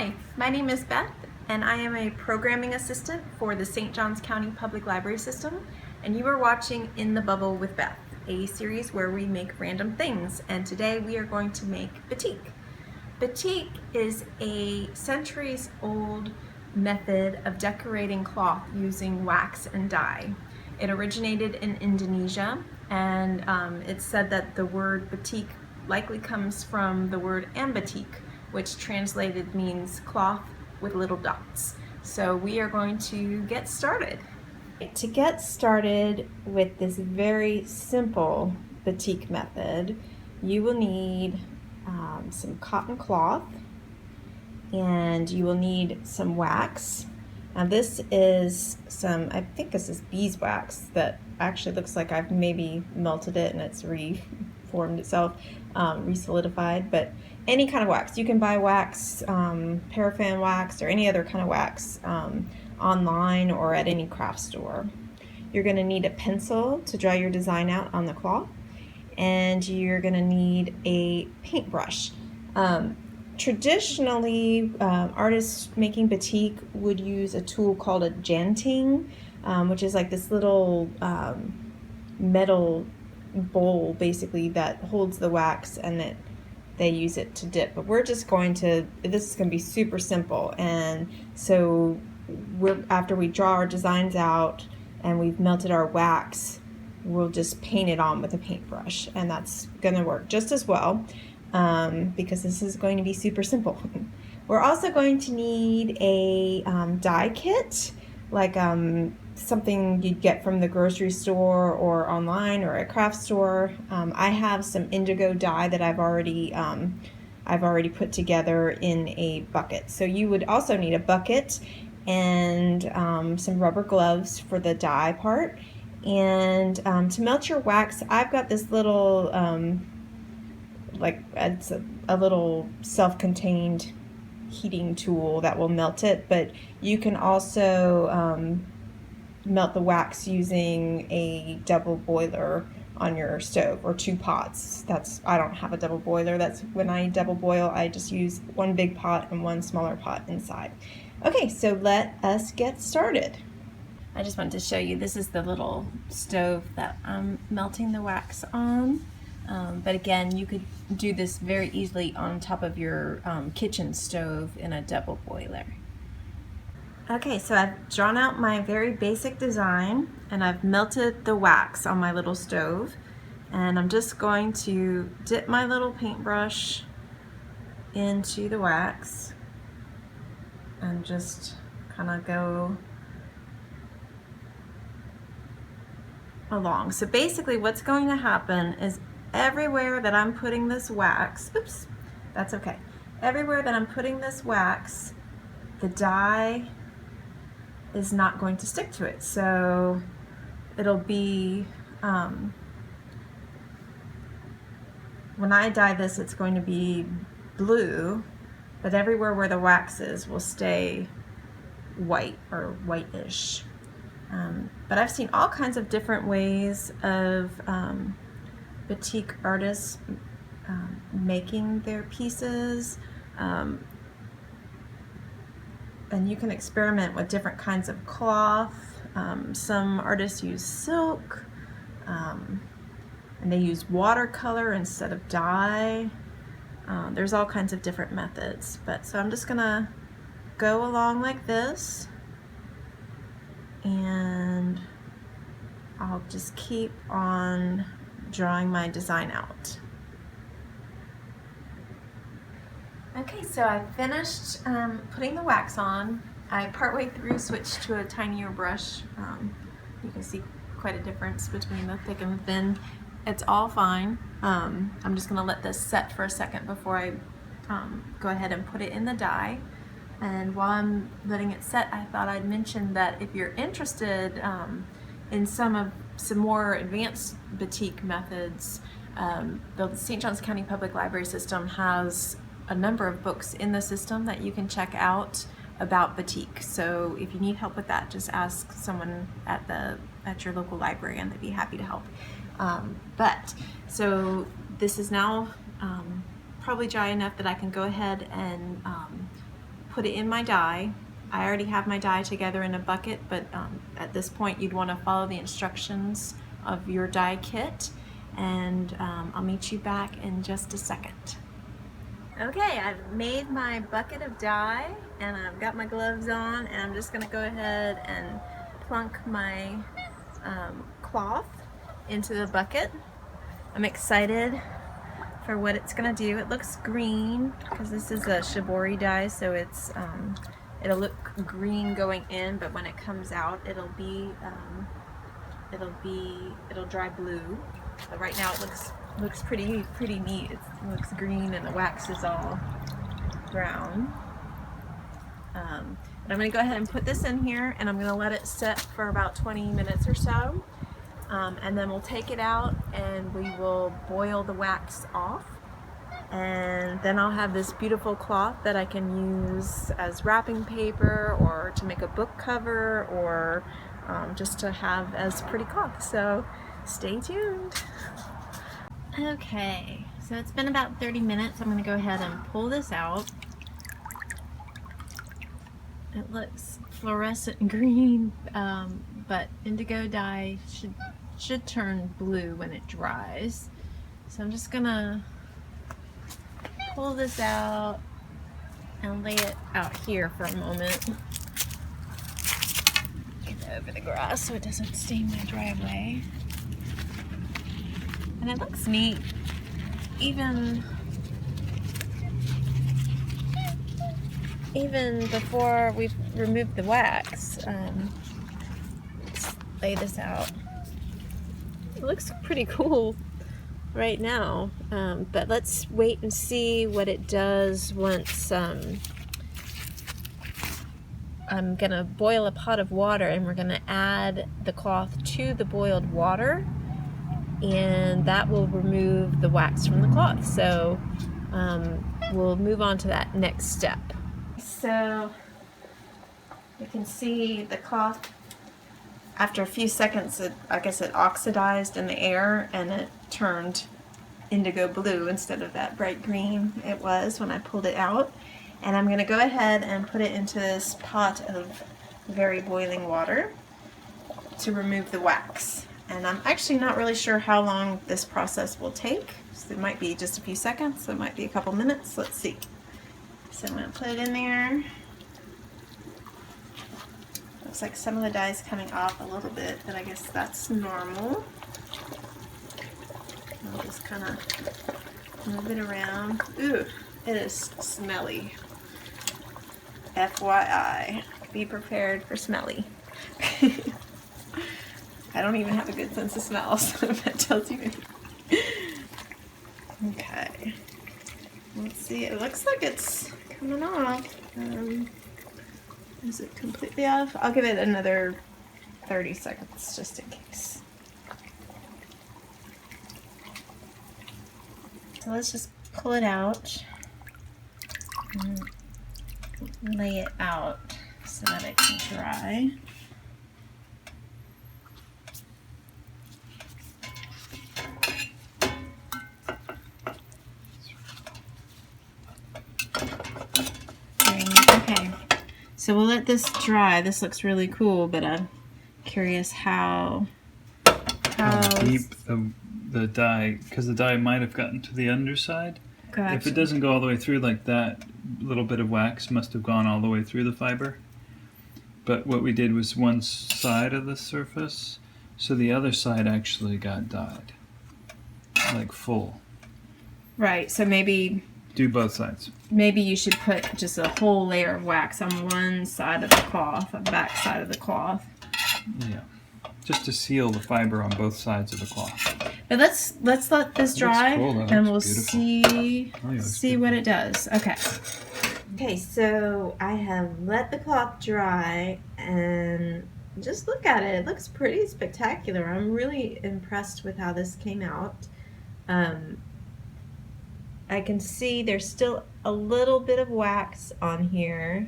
Hi, my name is Beth, and I am a programming assistant for the St. Johns County Public Library System, and you are watching In the Bubble with Beth, a series where we make random things, and today we are going to make batik. Batik is a centuries-old method of decorating cloth using wax and dye. It originated in Indonesia, and it's said that the word batik likely comes from the word ambatik, which translated means cloth with little dots. So we are going to get started. To get started with this very simple batik method, you will need some cotton cloth, and you will need some wax. Now this is I think this is beeswax that actually looks like I've maybe melted it and it's reformed itself, re-solidified, but any kind of wax. You can buy wax, paraffin wax, or any other kind of wax online or at any craft store. You're going to need a pencil to draw your design out on the cloth, and you're going to need a paintbrush. Traditionally, artists making batik would use a tool called a janting, which is like this little metal bowl basically that holds the wax, and they use it to dip. But we're just going to, this is going to be super simple, and so after we draw our designs out and we've melted our wax, we'll just paint it on with a paintbrush, and that's going to work just as well. Because this is going to be super simple. We're also going to need a dye kit, like something you'd get from the grocery store or online or a craft store. I have some indigo dye that I've already put together in a bucket. So you would also need a bucket and some rubber gloves for the dye part. And to melt your wax, I've got this little it's a little self-contained heating tool that will melt it, but you can also melt the wax using a double boiler on your stove, or 2 pots. I don't have a double boiler. That's when I double boil, I just use 1 big pot and 1 smaller pot inside. Okay, so let us get started. I just wanted to show you, this is the little stove that I'm melting the wax on. But again, you could do this very easily on top of your kitchen stove in a double boiler. Okay, so I've drawn out my very basic design, and I've melted the wax on my little stove, and I'm just going to dip my little paintbrush into the wax and just kind of go along. So basically what's going to happen is everywhere that I'm putting this wax, oops, that's okay. Everywhere that I'm putting this wax, the dye is not going to stick to it. So it'll be, when I dye this, it's going to be blue, but everywhere where the wax is will stay white or whitish. But I've seen all kinds of different ways of batik artists making their pieces, and you can experiment with different kinds of cloth. Some artists use silk, and they use watercolor instead of dye. There's all kinds of different methods, so I'm just gonna go along like this, and I'll just keep on drawing my design out. Okay, so I finished putting the wax on. I partway through switched to a tinier brush. You can see quite a difference between the thick and the thin. It's all fine. I'm just going to let this set for a second before I go ahead and put it in the dye. And while I'm letting it set, I thought I'd mention that if you're interested in some more advanced batik methods, the St. Johns County Public Library System has a number of books in the system that you can check out about batik. So if you need help with that, just ask someone at your local library and they'd be happy to help. So this is now probably dry enough that I can go ahead and put it in my dye. I already have my dye together in a bucket, but at this point you'd want to follow the instructions of your dye kit, and I'll meet you back in just a second. Okay, I've made my bucket of dye and I've got my gloves on, and I'm just going to go ahead and plunk my cloth into the bucket. I'm excited for what it's going to do. It looks green because this is a shibori dye, so it's it'll look green going in, but when it comes out it'll dry blue. But right now it looks pretty neat. It looks green and the wax is all brown. But I'm going to go ahead and put this in here, and I'm going to let it set for about 20 minutes or so, and then we'll take it out and we will boil the wax off, and then I'll have this beautiful cloth that I can use as wrapping paper or to make a book cover, or just to have as pretty cloth. So stay tuned. Okay, so it's been about 30 minutes. I'm going to go ahead and pull this out. It looks fluorescent green, but indigo dye should turn blue when it dries. So I'm just going to pull this out and lay it out here for a moment. Get it over the grass so it doesn't stain my driveway. And it looks neat, even before we've removed the wax. Let's lay this out. It looks pretty cool right now, but let's wait and see what it does once I'm gonna boil a pot of water, and we're gonna add the cloth to the boiled water, and that will remove the wax from the cloth. So we'll move on to that next step. So you can see the cloth, after a few seconds, I guess it oxidized in the air and it turned indigo blue instead of that bright green it was when I pulled it out. And I'm going to go ahead and put it into this pot of very boiling water to remove the wax. And I'm actually not really sure how long this process will take. So it might be just a few seconds, it might be a couple minutes. Let's see. So I'm going to put it in there. Looks like some of the dye is coming off a little bit, but I guess that's normal. I'll just kind of move it around. Ooh, it is smelly. FYI, be prepared for smelly. I don't even have a good sense of smell, so if that tells you anything. Okay. Let's see, it looks like it's coming off. Is it completely off? I'll give it another 30 seconds just in case. So let's just pull it out and lay it out so that it can dry. Okay, so we'll let this dry. This looks really cool, but I'm curious how deep the dye, because the dye might have gotten to the underside. Gotcha. If it doesn't go all the way through like that, little bit of wax must have gone all the way through the fiber. But what we did was one side of the surface, so the other side actually got dyed, like full. Right, so maybe do both sides. Maybe you should put just a whole layer of wax on one side of the cloth, the back side of the cloth. Yeah, just to seal the fiber on both sides of the cloth. But let's let this dry, cool, and we'll beautiful. see what it does. Okay. Okay, so I have let the cloth dry, and just look at it. It looks pretty spectacular. I'm really impressed with how this came out. I can see there's still a little bit of wax on here.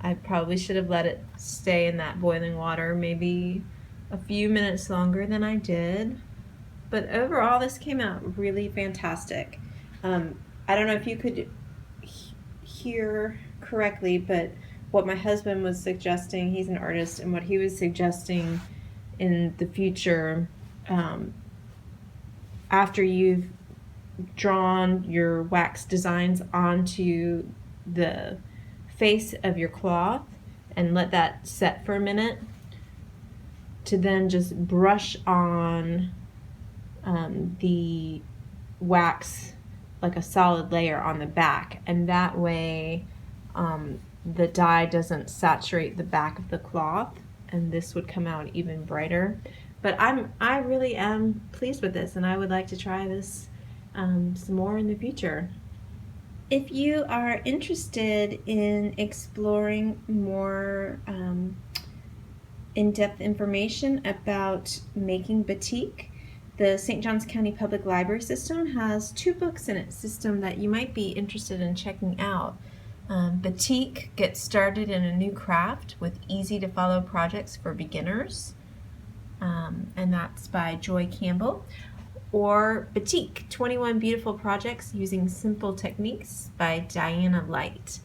I probably should have let it stay in that boiling water maybe a few minutes longer than I did. But overall, this came out really fantastic. I don't know if you could hear correctly, but what my husband was suggesting, he's an artist, and what he was suggesting in the future, after you've drawn your wax designs onto the face of your cloth and let that set for a minute, to then just brush on the wax like a solid layer on the back, and that way the dye doesn't saturate the back of the cloth, and this would come out even brighter. But I really am pleased with this, and I would like to try this some more in the future. If you are interested in exploring more in-depth information about making batik, the St. Johns County Public Library System has 2 books in its system that you might be interested in checking out. Batik Gets Started in a New Craft with Easy to Follow Projects for Beginners, and that's by Joy Campbell. Or Batik, 21 Beautiful Projects Using Simple Techniques by Diana Light.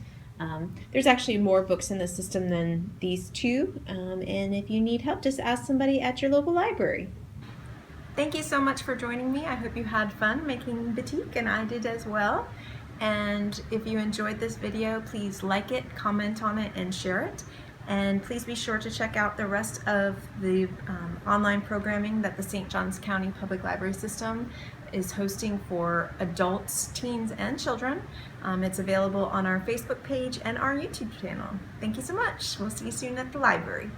There's actually more books in the system than these 2, and if you need help, just ask somebody at your local library. Thank you so much for joining me. I hope you had fun making batik, and I did as well. And if you enjoyed this video, please like it, comment on it, and share it. And please be sure to check out the rest of the online programming that the St. Johns County Public Library System is hosting for adults, teens, and children. It's available on our Facebook page and our YouTube channel. Thank you so much. We'll see you soon at the library.